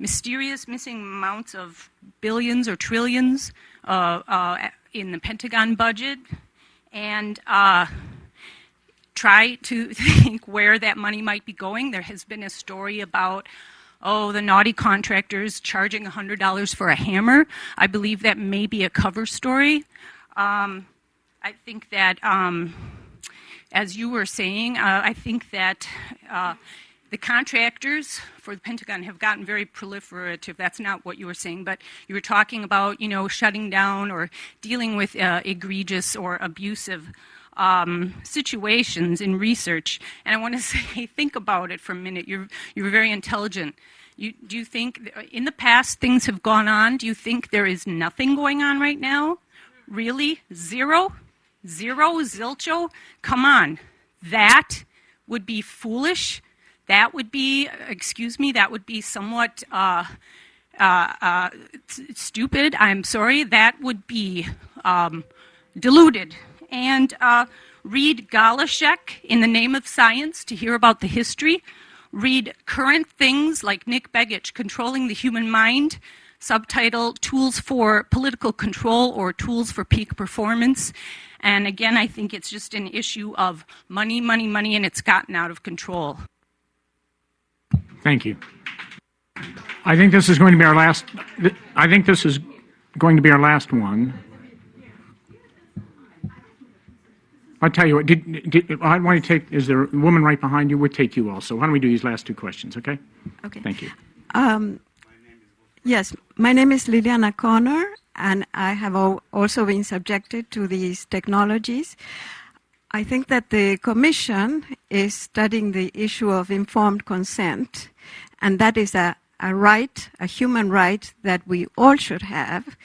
mysterious missing amounts of billions or trillions in the Pentagon budget, and try to think where that money might be going. There has been a story about, the naughty contractors charging $100 for a hammer. I believe that may be a cover story. I think that, as you were saying, I think that the contractors for the Pentagon have gotten very proliferative. That's not what you were saying, but you were talking about, shutting down or dealing with egregious or abusive situations in research. And I want to say, think about it for a minute. You're very intelligent. Do you think in the past things have gone on? Do you think there is nothing going on right now? Really? Zero? Zilcho? Come on. That would be foolish. That would be, that would be somewhat stupid. I'm sorry. That would be deluded. And read Galashek, In the Name of Science, to hear about the history. Read current things like Nick Begich, Controlling the Human Mind, subtitle Tools for Political Control or Tools for Peak Performance. And again, I think it's just an issue of money, money, money, and it's gotten out of control. Thank you. I think this is going to be our last. I think this is going to be our last one. I'll tell you what. I want to take. Is there a woman right behind you? We'll take you also. Why don't we do these last two questions? Okay. Okay. Thank you. Yes, my name is Liliana Connor, and I have also been subjected to these technologies. I think that the Commission is studying the issue of informed consent, and that is a right, a human right that we all should have,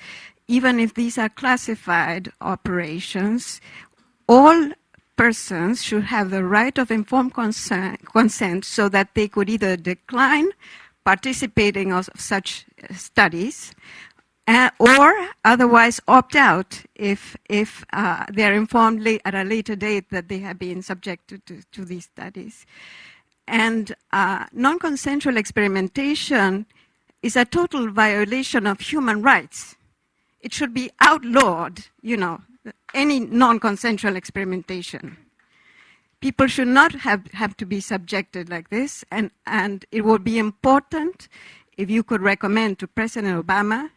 even if these are classified operations. All persons should have the right of informed consent so that they could either decline participating of such studies or otherwise opt out if they are informed at a later date that they have been subjected to these studies. And non-consensual experimentation is a total violation of human rights. It should be outlawed, any non-consensual experimentation. People should not have to be subjected like this, and it would be important if you could recommend to President Obama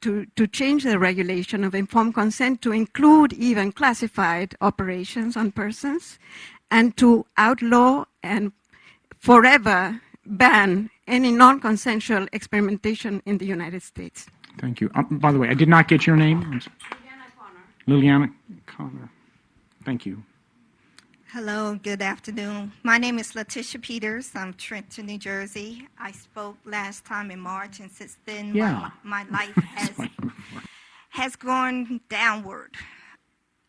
to change the regulation of informed consent to include even classified operations on persons, and to outlaw and forever ban any non-consensual experimentation in the United States. Thank you. By the way, I did not get your name. Liliana Connor. Thank you. Hello, good afternoon. My name is Letitia Peters. I'm Trenton, New Jersey. I spoke last time in March, and since then my life has gone downward.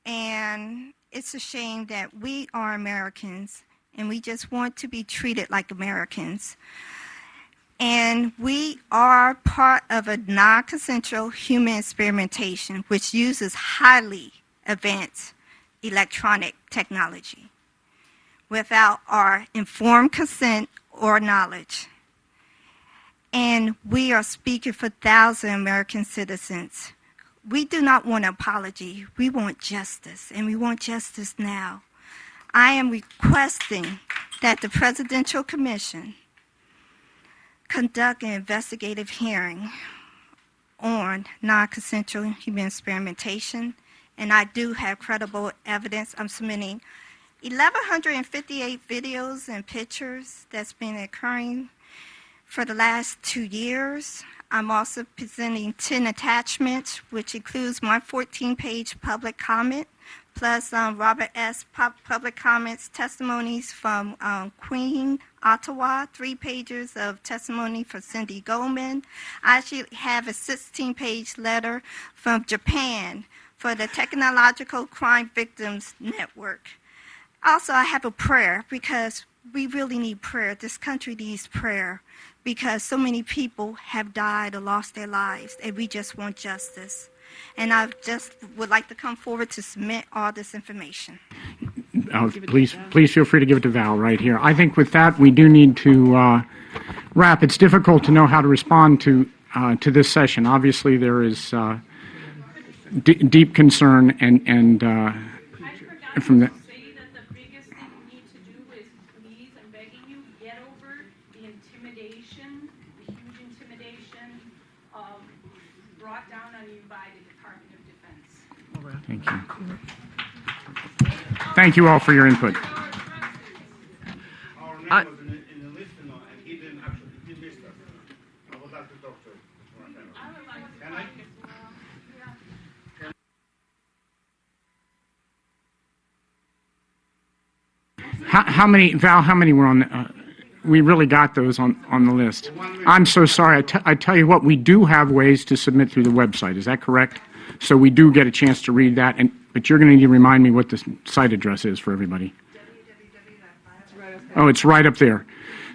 And it's a shame that we are Americans, and we just want to be treated like Americans. And we are part of a non-consensual human experimentation, which uses highly advanced electronic technology without our informed consent or knowledge. And we are speaking for thousands of American citizens. We do not want an apology. We want justice, and we want justice now. I am requesting that the Presidential Commission conduct an investigative hearing on non-consensual human experimentation, and I do have credible evidence. I'm submitting 1,158 videos and pictures that's been occurring for the last 2 years. I'm also presenting 10 attachments, which includes my 14-page public comment, plus Robert S. public comments, testimonies from Queen Ottawa, 3 pages of testimony from Cindy Goldman. I actually have a 16-page letter from Japan for the Technological Crime Victims Network. Also, I have a prayer, because we really need prayer. This country needs prayer, because so many people have died or lost their lives, and we just want justice. And I just would like to come forward to submit all this information. Please feel free to give it to Val right here. I think with that, we do need to Rap, it's difficult to know how to respond to this session. Obviously, there is deep concern and from the. Say that the biggest thing you need to do is please, I'm begging you, get over the intimidation, the huge intimidation brought down on you by the Department of Defense. Thank you. Thank you all for your input. Our name was in the list, and he didn't actually, he missed us. I would like to talk to him. Can I? How many, Val, how many were on, we really got those on the list. I'm so sorry. I tell you what, we do have ways to submit through the website. Is that correct? So we do get a chance to read that, but you're going to need to remind me what the site address is for everybody. Oh, it's right up there.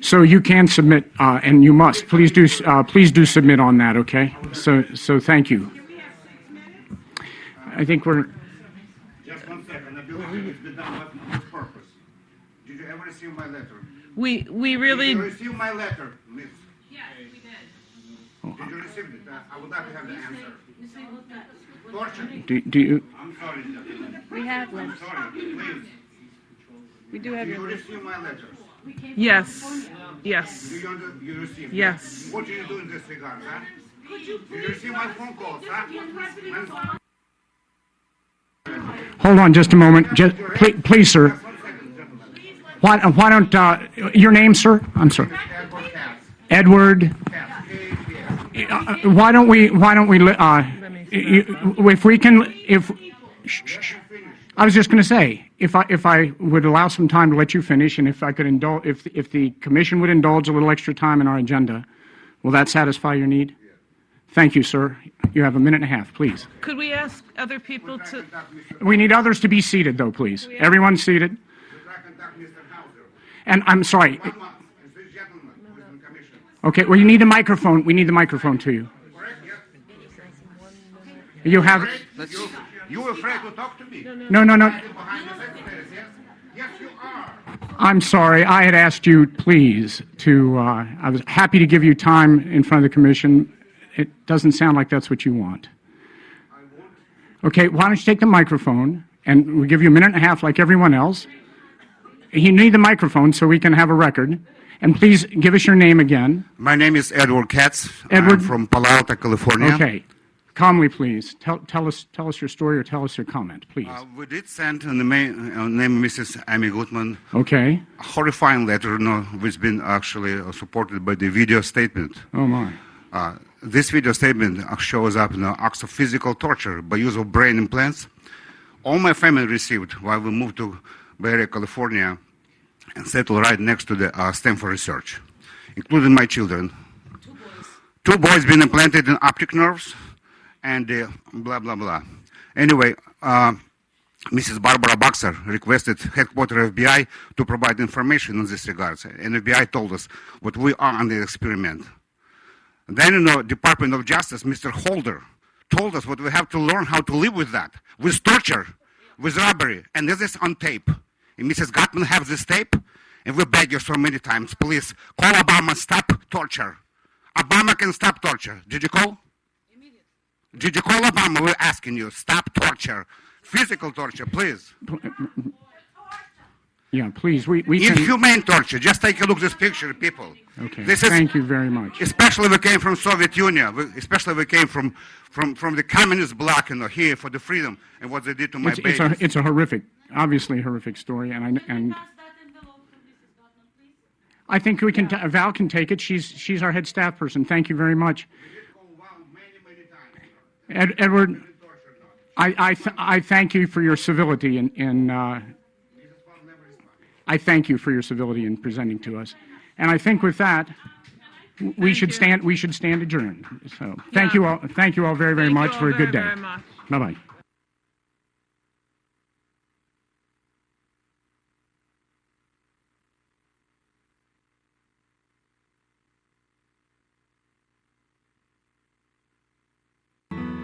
So you can submit, and you must. Please do submit on that, okay? So thank you. I think we're. Just 1 second. I believe it's been done with purpose. Did you ever receive my letter? We really. Did you receive my letter, Miss? Yes, we did. Did you receive it? I would like to have the answer. Torture. Do you? I'm sorry, gentlemen. We have I'm letters. sorry. Please. We do have Did your you list. receive my letters? Yes. Yes. Do you received? Yes. What do you do in this regard, huh? Did you receive my phone calls, huh? Hold on just a moment. Please, sir. Just 1 second, gentlemen. Why don't, your name, sir? I'm sorry. Edward Katz. Edward. Katz. K-A-T-S. Why don't we, if we can, I was just going to say, if I would allow some time to let you finish, and if I could indulge, if the commission would indulge a little extra time in our agenda, will that satisfy your need? Thank you, sir. You have a minute and a half, please. Could we ask other people to? We need others to be seated, though, please. Everyone seated. Would I contact Mr. Hauser? And I'm sorry. 1 month. It's this gentleman who is in commission. Okay, well, you need the microphone. We need the microphone to you. Correct? Yes? You have, You afraid to talk to me? no. Behind the secretaries, yes? Yes, you are. I'm sorry. I had asked you, please, to, I was happy to give you time in front of the commission. It doesn't sound like that's what you want. Okay, why don't you take the microphone, and we'll give you a minute and a half like everyone else. You need the microphone so we can have a record. And please give us your name again. My name is Edward Katz. Edward? I'm from Palo Alto, California. Okay. Calmly, please. Tell us your story or tell us your comment, please. We did send the name Mrs. Amy Goodman Okay. a horrifying letter, which has been actually supported by the video statement. Oh, my. This video statement shows up acts of physical torture by use of brain implants. All my family received while we moved to Bay Area, California, and settled right next to the Stanford Research, including my children. Two boys been implanted in optic nerves, and blah, blah, blah. Anyway, Mrs. Barbara Boxer requested headquarters FBI to provide information in this regard, and FBI told us what we are on the experiment. Then, Department of Justice, Mr. Holder, told us what we have to learn how to live with that, with torture, with robbery, and this is on tape. And Mrs. Gottman has this tape, and we beg you so many times, please, call Obama, stop torture. Obama can stop torture. Did you call? Immediately. Did you call Obama? We're asking you, stop torture. Physical torture, please. Yeah, please. We can. Inhumane torture. Just take a look at this picture, people. Okay. This is, Thank you very much. especially we came from Soviet Union. Especially we came from the communist bloc, here for the freedom and what they did to my babies. It's a horrific, obviously horrific story, and I think we can. Val can take it. She's our head staff person. Thank you very much, Edward. I thank you for your civility I thank you for your civility in presenting to us, and I think with that, we should stand adjourned. So thank you all. Thank you all very, very much for a good day. Bye bye.